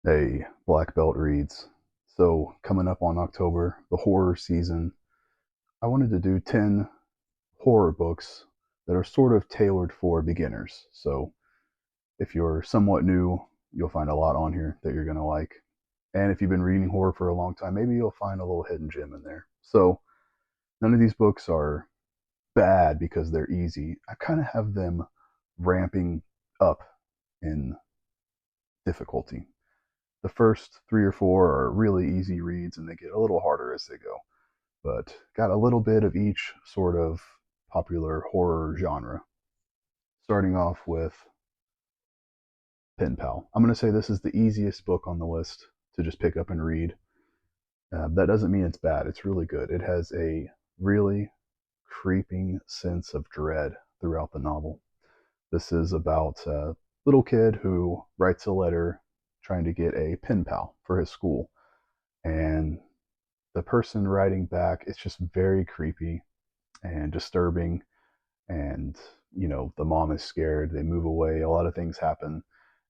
Hey, Black Belt Reads. So, coming up on October, the horror season, I wanted to do 10 horror books that are sort of tailored for beginners. So, if you're somewhat new, you'll find a lot on here that you're going to like. And if you've been reading horror for a long time, maybe you'll find a little hidden gem in there. So, none of these books are bad because they're easy. I kind of have them ramping up in difficulty. The first three or four are really easy reads and they get a little harder as they go, but got a little bit of each sort of popular horror genre. Starting off with Pen Pal. I'm going to say this is the easiest book on the list to just pick up and read. That doesn't mean it's bad, it's really good. It has a really creeping sense of dread throughout the novel. This is about a little kid who writes a letter trying to get a pen pal for his school. And the person writing back, it's just very creepy and disturbing. And, the mom is scared. They move away. A lot of things happen.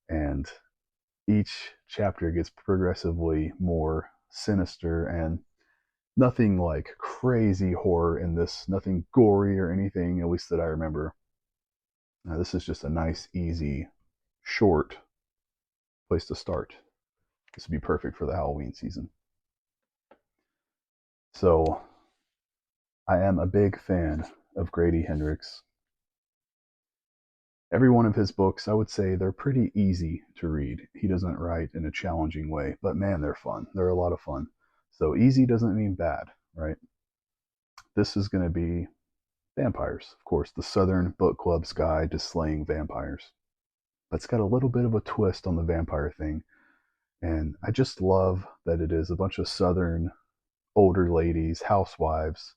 And each chapter gets progressively more sinister and nothing like crazy horror in this, nothing gory or anything, at least that I remember. This is just a nice, easy, short place to start. This would be perfect for the Halloween season. So, I am a big fan of Grady Hendrix. Every one of his books, I would say they're pretty easy to read. He doesn't write in a challenging way, but man, they're fun. They're a lot of fun. So easy doesn't mean bad, right? This is going to be vampires, of course, the Southern Book Club's guide to slaying vampires. But it's got a little bit of a twist on the vampire thing. And I just love that it is a bunch of Southern older ladies, housewives,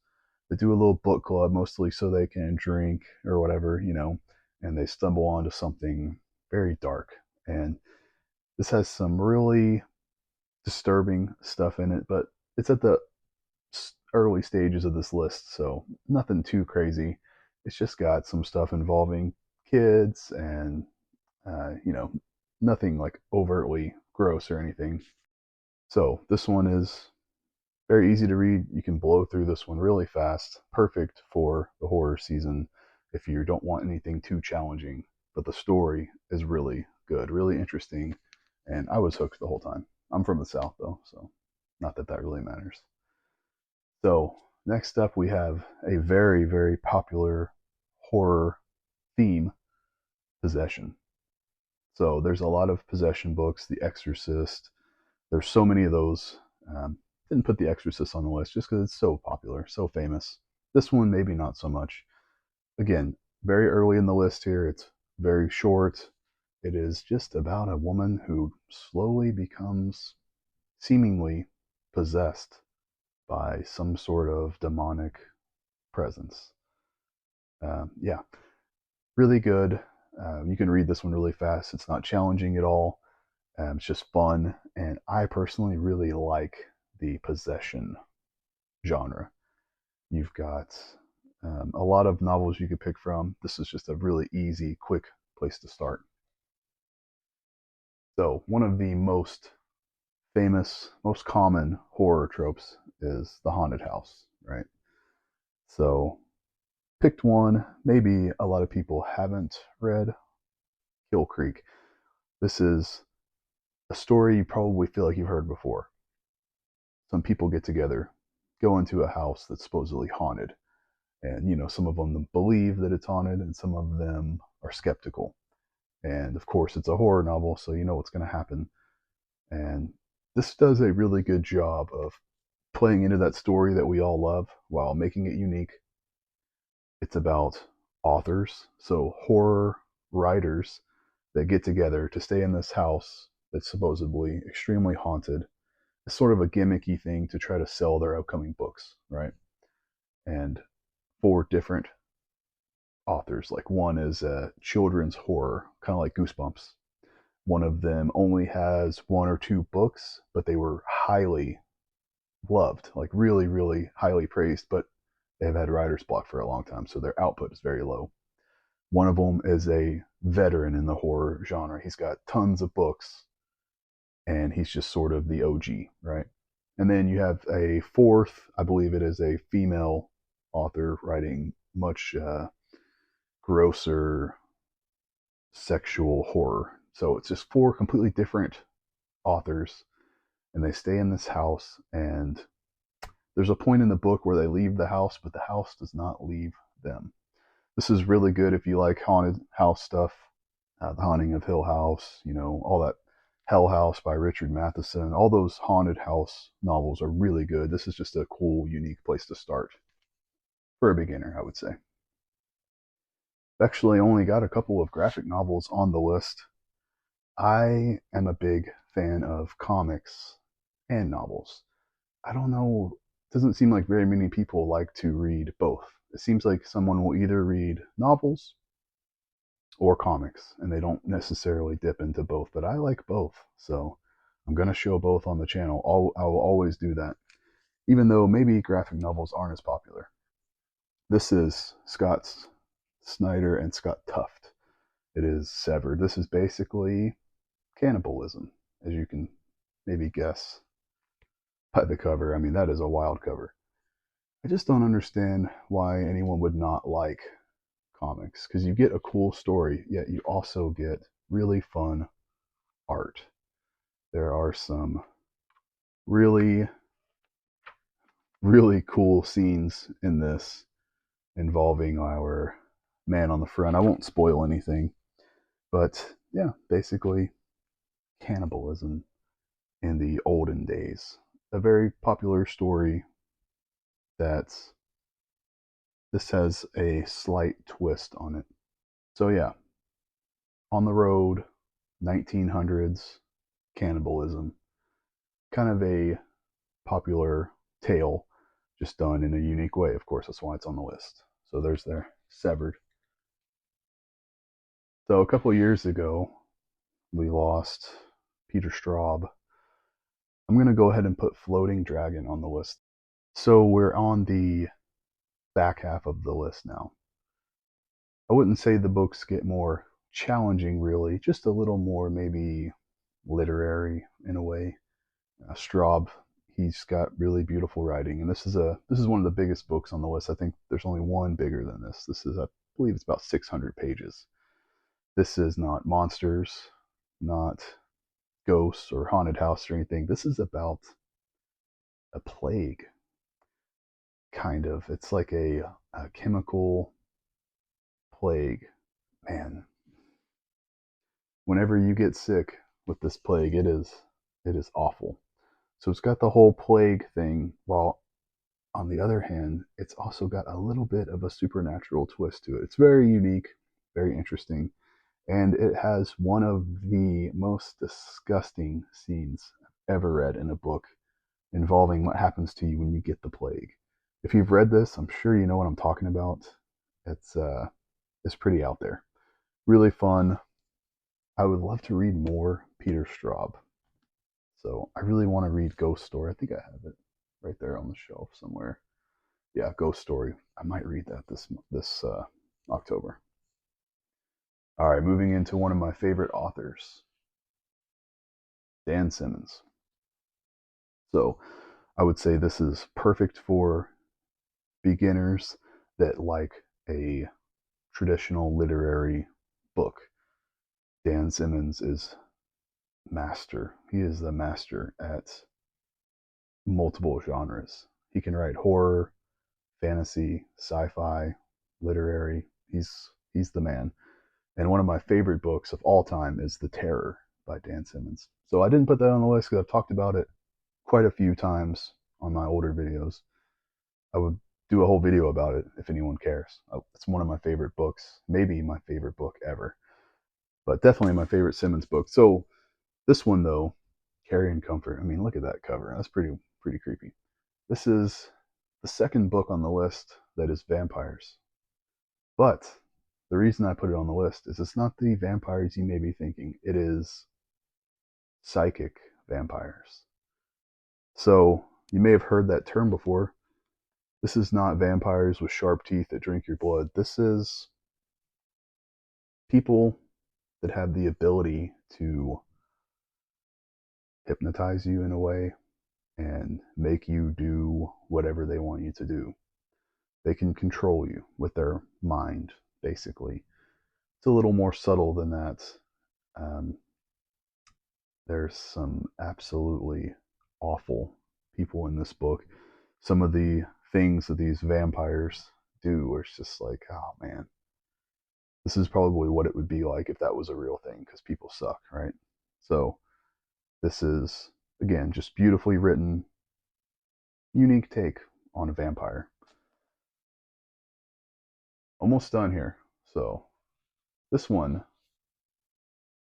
that do a little book club, mostly so they can drink or whatever, and they stumble onto something very dark. And this has some really disturbing stuff in it, but it's at the early stages of this list, so nothing too crazy. It's just got some stuff involving kids and, nothing like overtly gross or anything. So this one is very easy to read. You can blow through this one really fast. Perfect for the horror season if you don't want anything too challenging. But the story is really good, really interesting, and I was hooked the whole time. I'm from the South though, so not that that really matters. So next up we have a very, very popular horror theme, possession. So there's a lot of possession books, The Exorcist. There's so many of those. Didn't put The Exorcist on the list just because it's so popular, so famous. This one, maybe not so much. Again, very early in the list here. It's very short. It is just about a woman who slowly becomes seemingly possessed by some sort of demonic presence. Yeah, really good. You can read this one really fast. It's not challenging at all. It's just fun, and I personally really like the possession genre. You've got a lot of novels you could pick from. This is just a really easy, quick place to start. So, one of the most famous, most common horror tropes is the haunted house, right? So, picked one. Maybe a lot of people haven't read Kill Creek. This is a story you probably feel like you've heard before. Some people get together, go into a house that's supposedly haunted. And, some of them believe that it's haunted and some of them are skeptical. And of course, it's a horror novel, so you know what's going to happen. And this does a really good job of playing into that story that we all love while making it unique. It's about authors, so horror writers that get together to stay in this house that's supposedly extremely haunted. It's sort of a gimmicky thing to try to sell their upcoming books, right? And four different authors. Like one is a children's horror, kind of like Goosebumps. One of them only has one or two books, but they were highly loved, like really, really highly praised, but they've had writer's block for a long time, so their output is very low. One of them is a veteran in the horror genre. He's got tons of books, and he's just sort of the OG, right? And then you have a fourth, I believe it is a female author writing much grosser sexual horror. So it's just four completely different authors, and they stay in this house. And there's a point in the book where they leave the house, but the house does not leave them. This is really good if you like haunted house stuff, The Haunting of Hill House, all that. Hell House by Richard Matheson. All those haunted house novels are really good. This is just a cool, unique place to start for a beginner, I would say. I've actually only got a couple of graphic novels on the list. I am a big fan of comics and novels. I don't know, it doesn't seem like very many people like to read both. It seems like someone will either read novels or comics, and they don't necessarily dip into both, but I like both. So I'm going to show both on the channel. I will always do that, even though maybe graphic novels aren't as popular. This is Scott Snyder and Scott Tuft. It is Severed. This is basically cannibalism, as you can maybe guess by the cover. I mean, that is a wild cover. I just don't understand why anyone would not like comics, because you get a cool story, yet you also get really fun art. There are some really, really cool scenes in this involving our man on the front. I won't spoil anything, but yeah, basically cannibalism in the olden days. A very popular story that this has a slight twist on it. So yeah, on the road, 1900s, cannibalism. Kind of a popular tale, just done in a unique way. Of course, that's why it's on the list. So there's their Severed. So a couple of years ago, we lost Peter Straub. I'm going to go ahead and put Floating Dragon on the list. So we're on the back half of the list now. I wouldn't say the books get more challenging, really, just a little more maybe literary in a way. Straub, he's got really beautiful writing, and this is one of the biggest books on the list. I think there's only one bigger than this. This is, I believe, it's about 600 pages. This is not monsters, not ghosts or haunted house or anything. This is about a plague, kind of. It's like a chemical plague. Man, whenever you get sick with this plague, it is awful. So it's got the whole plague thing, while on the other hand, it's also got a little bit of a supernatural twist to it. It's very unique, very interesting, and it has one of the most disgusting scenes I've ever read in a book involving what happens to you when you get the plague. If you've read this, I'm sure you know what I'm talking about. It's pretty out there. Really fun. I would love to read more Peter Straub. So I really want to read Ghost Story. I think I have it right there on the shelf somewhere. Yeah, Ghost Story. I might read that this October. All right, moving into one of my favorite authors, Dan Simmons. So I would say this is perfect for beginners that like a traditional literary book. Dan Simmons is master. He is the master at multiple genres. He can write horror, fantasy, sci-fi, literary. He's the man. And one of my favorite books of all time is The Terror by Dan Simmons. So I didn't put that on the list because I've talked about it quite a few times on my older videos. I would do a whole video about it if anyone cares. It's one of my favorite books, maybe my favorite book ever, but definitely my favorite Simmons book. So this one though, Carrion Comfort. I mean, look at that cover. That's pretty creepy. This is the second book on the list that is vampires. But the reason I put it on the list is it's not the vampires you may be thinking. It is psychic vampires. So you may have heard that term before. This is not vampires with sharp teeth that drink your blood. This is people that have the ability to hypnotize you in a way and make you do whatever they want you to do. They can control you with their mind, basically. It's a little more subtle than that. Um, there's some absolutely awful people in this book. Some of the things that these vampires do are just like, oh man, this is probably what it would be like if that was a real thing, because people suck, right? So this is, again, just beautifully written, unique take on a vampire. Almost done here. So this one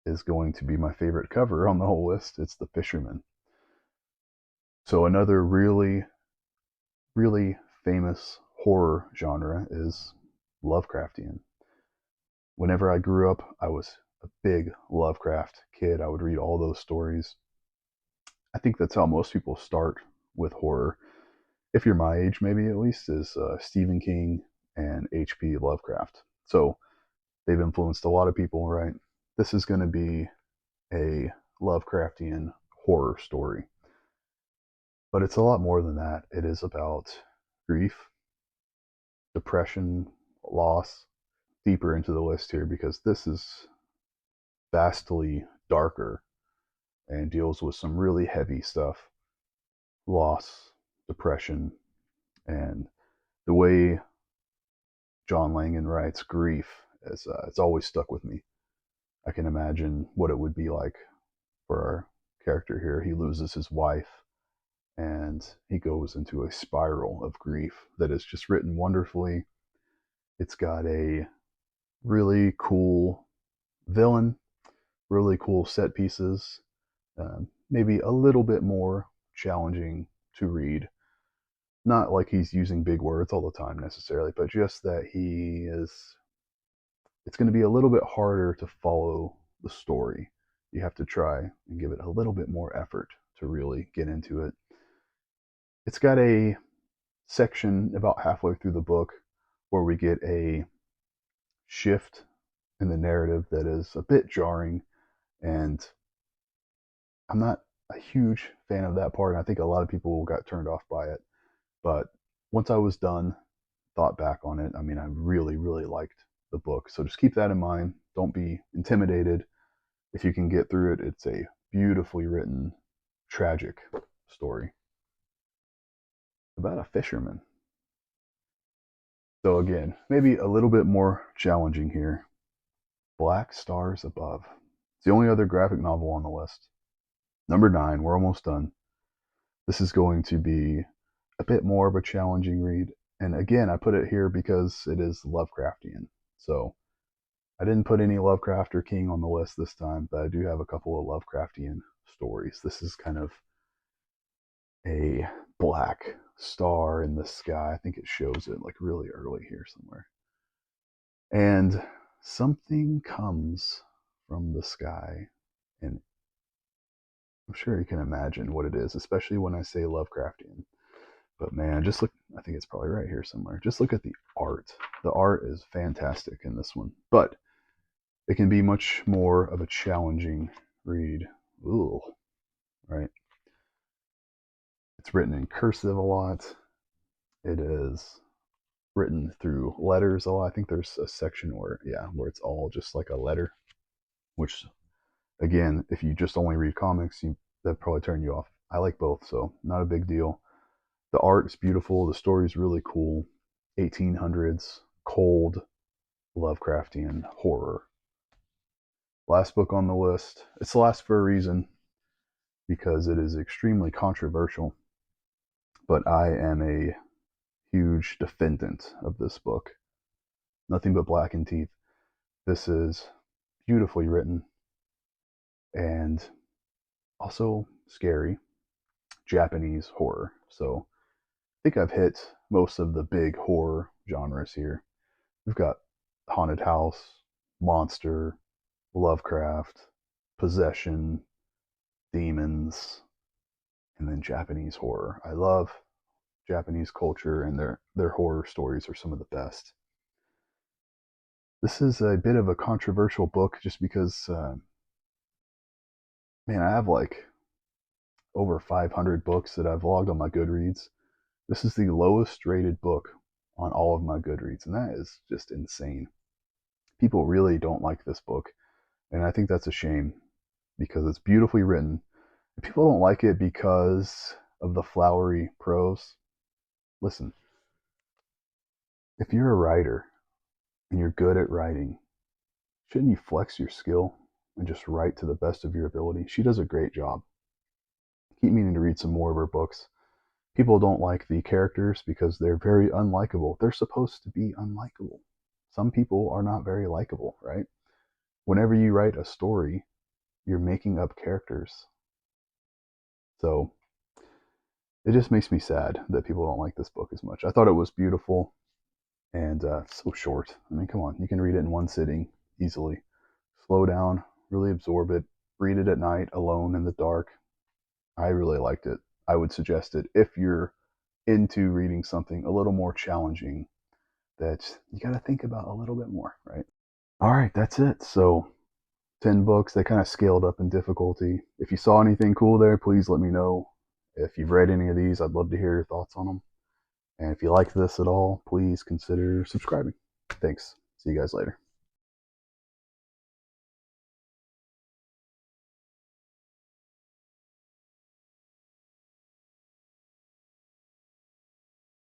is going to be my favorite cover on the whole list. It's The Fisherman. So another really, really famous horror genre is Lovecraftian. Whenever I grew up, I was a big Lovecraft kid. I would read all those stories. I think that's how most people start with horror. If you're my age, maybe at least, is Stephen King and H.P. Lovecraft. So they've influenced a lot of people, right? This is going to be a Lovecraftian horror story. But it's a lot more than that. It is about grief, depression, loss, deeper into the list here because this is vastly darker and deals with some really heavy stuff. Loss, depression, and the way John Langan writes grief is it's always stuck with me. I can imagine what it would be like for our character here. He loses his wife and he goes into a spiral of grief that is just written wonderfully. It's got a really cool villain, really cool set pieces, maybe a little bit more challenging to read. Not like he's using big words all the time necessarily, but just that he is, it's going to be a little bit harder to follow the story. You have to try and give it a little bit more effort to really get into it. It's got a section about halfway through the book where we get a shift in the narrative that is a bit jarring, and I'm not a huge fan of that part. And I think a lot of people got turned off by it. But once I was done, thought back on it, I mean, I really, really liked the book. So just keep that in mind. Don't be intimidated. If you can get through it, it's a beautifully written, tragic story about a fisherman. So again, maybe a little bit more challenging here. Black Stars Above. It's the only other graphic novel on the list. Number 9, we're almost done. This is going to be a bit more of a challenging read. And again, I put it here because it is Lovecraftian. So I didn't put any Lovecraft or King on the list this time, but I do have a couple of Lovecraftian stories. This is kind of a black star in the sky. I think it shows it like really early here somewhere. And something comes from the sky, and I'm sure you can imagine what it is, especially when I say Lovecraftian. But man, just look, I think it's probably right here somewhere. Just look at the art. The art is fantastic in this one, but it can be much more of a challenging read. Ooh, right? It's written in cursive a lot. It is written through letters a lot. I think there's a section where, yeah, where it's all just like a letter, which again, if you just only read comics, that'd probably turn you off. I like both, so not a big deal. The art is beautiful. The story is really cool. 1800s, cold, Lovecraftian horror. Last book on the list. It's the last for a reason because it is extremely controversial. But I am a huge defendant of this book. Nothing but blackened teeth. This is beautifully written and also scary. Japanese horror. So I think I've hit most of the big horror genres here. We've got haunted house, monster, Lovecraft, possession, demons, and then Japanese horror. I love Japanese culture, and their horror stories are some of the best. This is a bit of a controversial book just because, man, I have like over 500 books that I've logged on my Goodreads. This is the lowest rated book on all of my Goodreads, and that is just insane. People really don't like this book, and I think that's a shame because it's beautifully written. People don't like it because of the flowery prose. Listen, if you're a writer and you're good at writing, shouldn't you flex your skill and just write to the best of your ability? She does a great job. Keep meaning to read some more of her books. People don't like the characters because they're very unlikable. They're supposed to be unlikable. Some people are not very likable, right? Whenever you write a story, you're making up characters. So it just makes me sad that people don't like this book as much. I thought it was beautiful and so short. I mean, come on, you can read it in one sitting easily. Slow down, really absorb it, read it at night alone in the dark. I really liked it. I would suggest it if you're into reading something a little more challenging that you got to think about a little bit more, right? All right, that's it. So 10 books, they kind of scaled up in difficulty. If you saw anything cool there, please let me know. If you've read any of these, I'd love to hear your thoughts on them. And if you like this at all, please consider subscribing. Thanks. See you guys later.